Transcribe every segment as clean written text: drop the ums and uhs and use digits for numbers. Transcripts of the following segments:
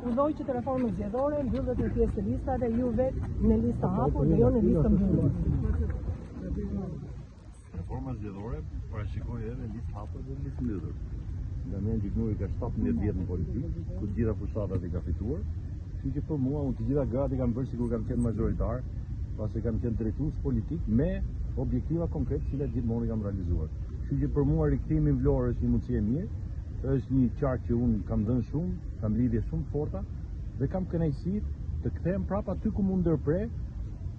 refuzoi që të reformën zgjedhore mbyllet në pjesë të listave, ju vetë në listë hapur dhe jo në listë mbyllur. Reforma zgjedhore parashikoi edhe listë hapur dhe listë mbyllur. Damian Gjiknuri ka 17 vjet në politikë, ku të gjitha fushatat i ka fituar. Kështu që për mua, unë të gjitha gratë i kam bërë sikur kam qenë majoritar, pasi kam qenë drejtues politik me objektiva konkrete që gjithmonë i kam realizuar. Kështu që për mua rikthimi në Vlorë është një mundësi e mirë, është një qark që unë kam dhënë shumë, kam lidhje shumë të forta dhe kam kënaqësi të kthehem prapë aty ku mund ndërpre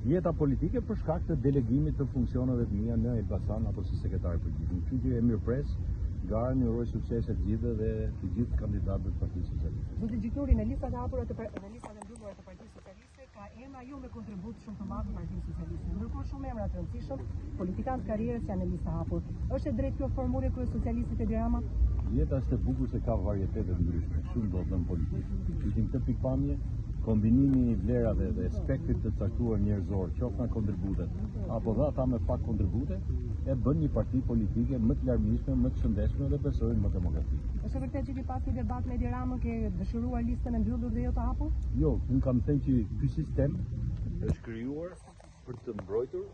jeta politike për shkak të delegimit të funksioneve të mia në Elbasan apo si sekretar i përgjithshëm. Kështu që e mirëpres garën, uroj suksese të gjithë dhe të gjithë kandidatëve të Partisë Socialiste. Zotë Gjiknuri, në listat e hapura në listat e mbyllura të Partisë Socialiste ka emra jo me kontribut shumë të madh të Partisë Socialiste. Ndërkohë shumë emra të rëndësishëm, politikanë të karrierës janë në listë hapur. Është e drejtë kjo formulë kryes socialistit e Dirama? Jeta është e bukur se ka varietete të ndryshme, shumë do të në politikë. Ishim këtë pikpamje, kombinimi i vlerave dhe aspektit të caktuar njerëzor, qoftë nga kontributet, apo dhe ata me pak kontribute, e bën një parti politike më të larmishme, më të shëndetshme dhe besoj më demokratike. Është vërtet që ki pas një debat me Edi Ramën ke dëshiruar listën e mbyllur dhe jo të hapur? Jo, unë kam thënë që ky sistem është krijuar për të mbrojtur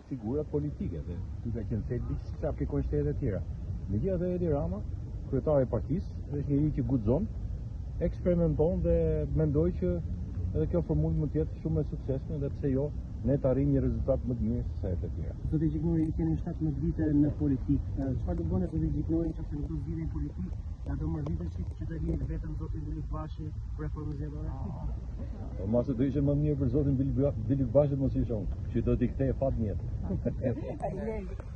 figurat politike dhe ky ka qenë thelbi që aplikojnë shtetet e tjera. Megjithatë Edi Rama, kryetari i partisë, është njeriu që guxon, eksperimenton dhe mendoj që edhe kjo formulë mund të jetë shumë e suksesshme dhe pse jo ne të arrijmë një rezultat më të mirë se sa e tjera. Zotë Gjiknuri, keni 17 vite në politikë. Çfarë do bëni Zotë Gjiknuri nëse nuk do zgjidhni në politikë? Ja do mërzitesh që të rihet vetëm Zoti Bilik Bashi për reformën zgjedhore? Po mos do ishte më mirë për Zotin Bilik Bashi mos ishte unë, që do t'i kthej fat në jetë.